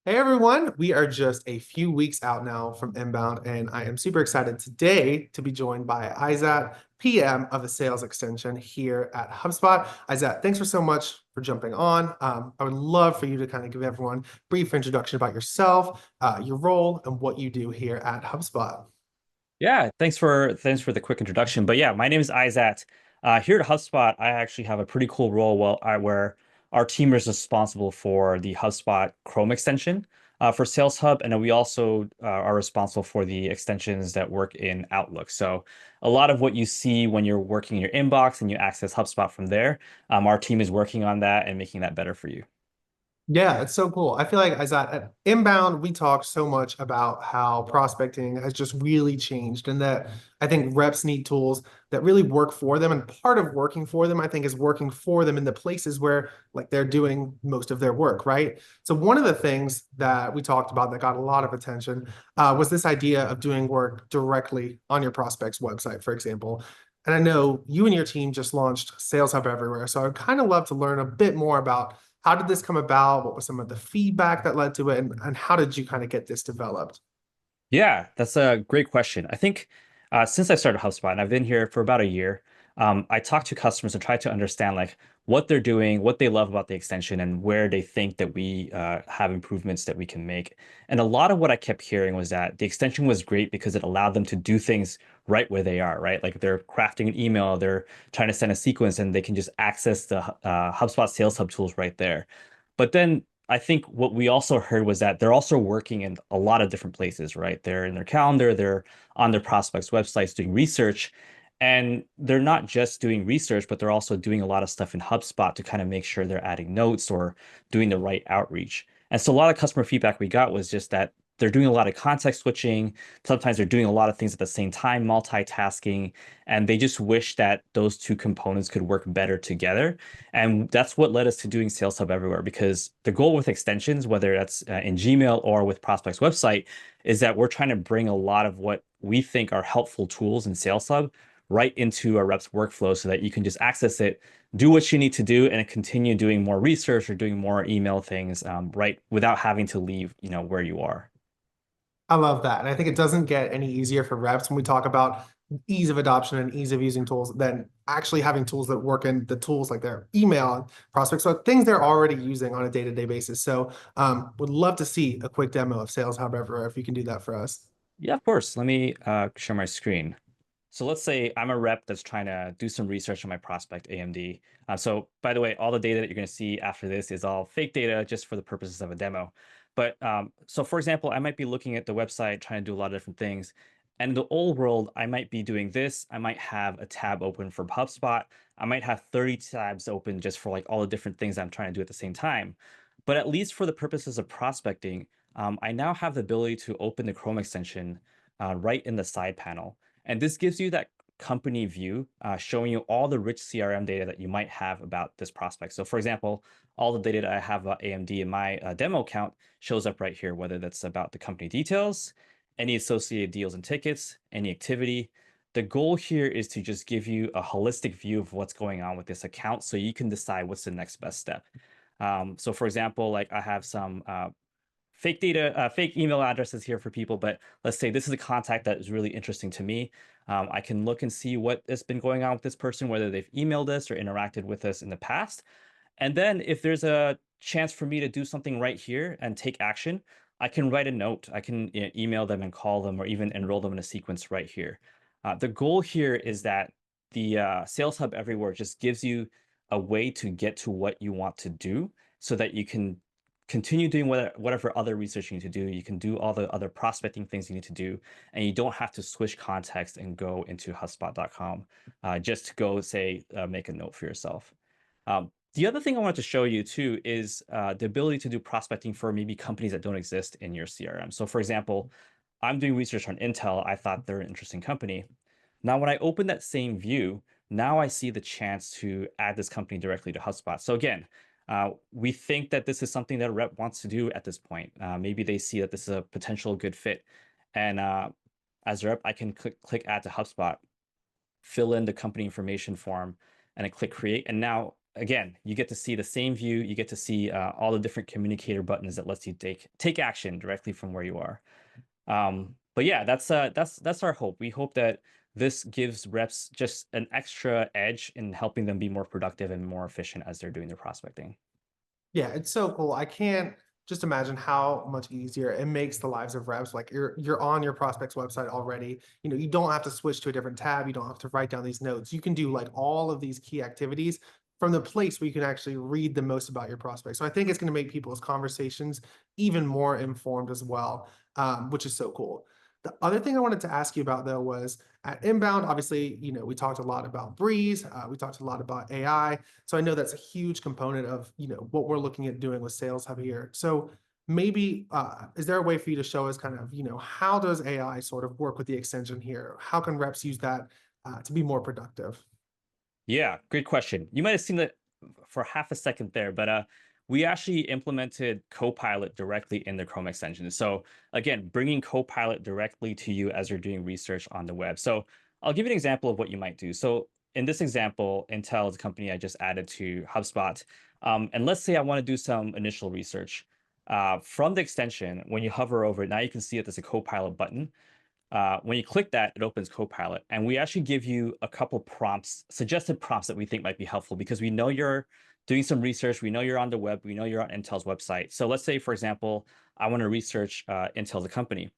Hey everyone, we are just a few weeks out now from Inbound, and I am super excited today to be joined by Aizat, PM of the Sales Extension here at HubSpot. Aizat, thanks for so much for jumping on. I would love for you to kind of give everyone a brief introduction about yourself, your role, and what you do here at HubSpot. Yeah, thanks for the quick introduction. But yeah, my name is Aizat. Here at HubSpot, I actually have a pretty cool role where our team is responsible for the HubSpot Chrome extension for Sales Hub, and then we also are responsible for the extensions that work in Outlook. So a lot of what you see when you're working in your inbox and you access HubSpot from there, our team is working on that and making that better for you. Yeah, it's so cool. I feel like as at Inbound, we talk so much about how prospecting has just really changed, and that I think reps need tools that really work for them. And part of working for them, I think, is working for them in the places where like they're doing most of their work, right? So one of the things that we talked about that got a lot of attention was this idea of doing work directly on your prospect's website, for example. And I know you and your team just launched Sales Hub Everywhere, so I'd kind of love to learn a bit more about how did this come about? What was some of the feedback that led to it? And how did you kind of get this developed? Yeah, that's a great question. I think since I started HubSpot and I've been here for about a year, I talk to customers and try to understand like what they're doing, what they love about the extension, and where they think that we have improvements that we can make. And a lot of what I kept hearing was that the extension was great because it allowed them to do things right where they are, right? Like they're crafting an email, they're trying to send a sequence, and they can just access the HubSpot Sales Hub tools right there. But then I think what we also heard was that they're also working in a lot of different places, right? They're in their calendar, they're on their prospects' websites doing research, and they're not just doing research, but they're also doing a lot of stuff in HubSpot to kind of make sure they're adding notes or doing the right outreach. And so a lot of customer feedback we got was just that they're doing a lot of context switching. Sometimes they're doing a lot of things at the same time, multitasking, and they just wish that those two components could work better together. And that's what led us to doing Sales Hub Everywhere because the goal with extensions, whether that's in Gmail or with Prospect's website, is that we're trying to bring a lot of what we think are helpful tools in Sales Hub right into a rep's workflow so that you can just access it, do what you need to do, and continue doing more research or doing more email things right without having to leave, where you are. I love that. And I think it doesn't get any easier for reps when we talk about ease of adoption and ease of using tools than actually having tools that work in the tools like their email and prospects. So things they're already using on a day-to-day basis. So would love to see a quick demo of Sales Hub Everywhere if you can do that for us. Yeah, of course. Let me share my screen. So let's say I'm a rep that's trying to do some research on my prospect AMD. So by the way, all the data that you're going to see after this is all fake data just for the purposes of a demo. But so for example, I might be looking at the website, trying to do a lot of different things. And in the old world, I might be doing this. I might have a tab open for HubSpot. I might have 30 tabs open just for like all the different things I'm trying to do at the same time. But at least for the purposes of prospecting, I now have the ability to open the Chrome extension right in the side panel. And this gives you that company view, showing you all the rich CRM data that you might have about this prospect. So for example, all the data that I have about AMD in my demo account shows up right here, whether that's about the company details, any associated deals and tickets, any activity. The goal here is to just give you a holistic view of what's going on with this account so you can decide what's the next best step. So for example, like I have some fake data, fake email addresses here for people, but let's say this is a contact that is really interesting to me. I can look and see what has been going on with this person, whether they've emailed us or interacted with us in the past. And then if there's a chance for me to do something right here and take action, I can write a note. I can email them and call them or even enroll them in a sequence right here. The goal here is that the Sales Hub Everywhere just gives you a way to get to what you want to do so that you can continue doing whatever other research you need to do. You can do all the other prospecting things you need to do, and you don't have to switch context and go into HubSpot.com just to go say make a note for yourself. The other thing I wanted to show you too is the ability to do prospecting for maybe companies that don't exist in your CRM. So for example, I'm doing research on Intel. I thought they're an interesting company. Now, when I open that same view, now I see the chance to add this company directly to HubSpot. So again, we think that this is something that a rep wants to do at this point. Maybe they see that this is a potential good fit. And as a rep, I can click add to HubSpot, fill in the company information form, and I click create. And now again, you get to see the same view. You get to see all the different communicator buttons that lets you take action directly from where you are. But yeah, that's our hope. We hope that this gives reps just an extra edge in helping them be more productive and more efficient as they're doing their prospecting. Yeah, it's so cool. I can't just imagine how much easier it makes the lives of reps. Like you're on your prospect's website already. You know, you don't have to switch to a different tab. You don't have to write down these notes. You can do like all of these key activities from the place where you can actually read the most about your prospect. So I think it's going to make people's conversations even more informed as well, which is so cool. The other thing I wanted to ask you about though was at Inbound, obviously, you know, we talked a lot about Breeze, we talked a lot about AI. So I know that's a huge component of, you know, what we're looking at doing with Sales Hub here. So maybe is there a way for you to show us kind of, you know, how does AI sort of work with the extension here? How can reps use that to be more productive? Yeah, great question. You might have seen that for half a second there, but we actually implemented Copilot directly in the Chrome extension. So again, bringing Copilot directly to you as you're doing research on the web. So I'll give you an example of what you might do. So in this example, Intel is a company I just added to HubSpot. And let's say I want to do some initial research. From the extension, when you hover over it, now you can see that there's a Copilot button. When you click that, it opens Copilot. And we actually give you a couple prompts, suggested prompts that we think might be helpful because we know you're doing some research. We know you're on the web. We know you're on Intel's website. So let's say, for example, I want to research Intel as a company.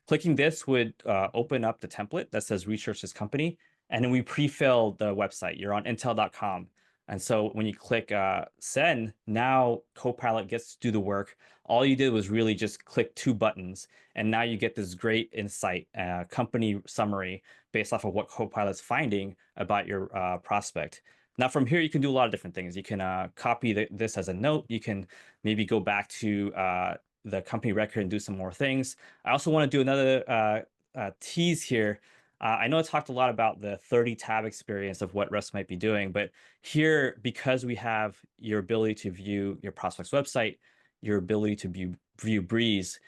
Clicking this would open up the template that says research this company. And then we pre-fill the website. You're on intel.com. And so when you click send, now Copilot gets to do the work. All you did was really just click two buttons. And now you get this great insight, company summary based off of what Copilot's finding about your prospect. Now, from here, you can do a lot of different things. You can copy this as a note. You can maybe go back to the company record and do some more things. I also want to do another tease here. I know I talked a lot about the 30 tab experience of what reps might be doing, but here, because we have your ability to view your prospect's website, your ability to view Breeze,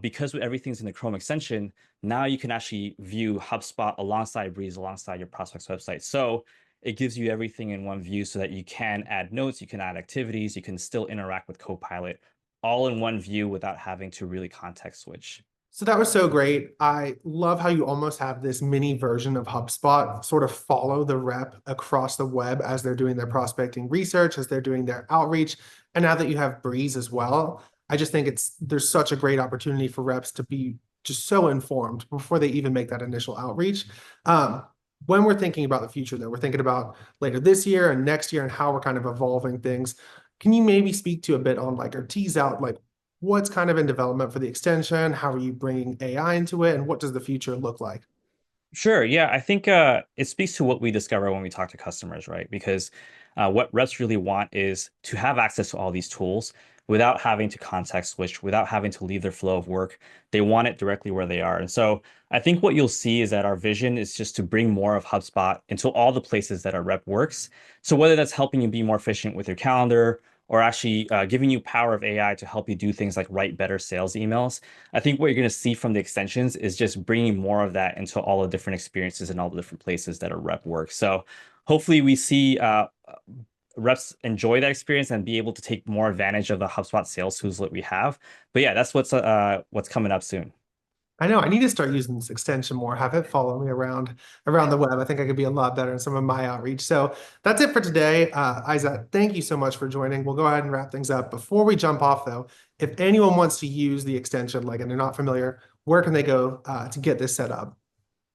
because everything's in the Chrome extension, now you can actually view HubSpot alongside Breeze, alongside your prospect's website. So it gives you everything in one view so that you can add notes, you can add activities, you can still interact with Copilot all in one view without having to really context switch. So that was so great. I love how you almost have this mini version of HubSpot sort of follow the rep across the web as they're doing their prospecting research, as they're doing their outreach. And now that you have Breeze as well, I just think there's such a great opportunity for reps to be just so informed before they even make that initial outreach. When we're thinking about the future, though, we're thinking about later this year and next year and how we're kind of evolving things. Can you maybe speak to a bit on like or tease out like what's kind of in development for the extension? How are you bringing AI into it? And what does the future look like? Sure. Yeah, I think it speaks to what we discover when we talk to customers, right? Because what reps really want is to have access to all these tools without having to context switch, without having to leave their flow of work. They want it directly where they are. And so I think what you'll see is that our vision is just to bring more of HubSpot into all the places that our rep works. So whether that's helping you be more efficient with your calendar or actually giving you power of AI to help you do things like write better sales emails, I think what you're going to see from the extensions is just bringing more of that into all the different experiences and all the different places that a rep works. So hopefully we see reps enjoy that experience and be able to take more advantage of the HubSpot sales tools that we have. But yeah, that's what's coming up soon. I know I need to start using this extension more, have it follow me around the web. I think I could be a lot better in some of my outreach. So that's it for today. Aizat, thank you so much for joining. We'll go ahead and wrap things up. Before we jump off though, if anyone wants to use the extension, like and they're not familiar, where can they go to get this set up?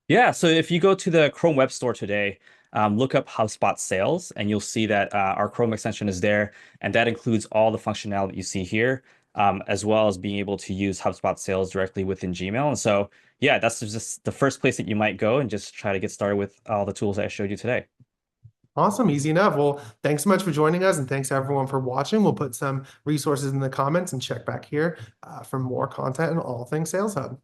Yeah, so if you go to the Chrome Web Store today, look up HubSpot Sales, and you'll see that our Chrome extension is there, and that includes all the functionality that you see here, as well as being able to use HubSpot Sales directly within Gmail. And so, yeah, that's just the first place that you might go and just try to get started with all the tools I showed you today. Awesome, easy enough. Well, thanks so much for joining us, and thanks everyone for watching. We'll put some resources in the comments and check back here for more content and all things Sales Hub.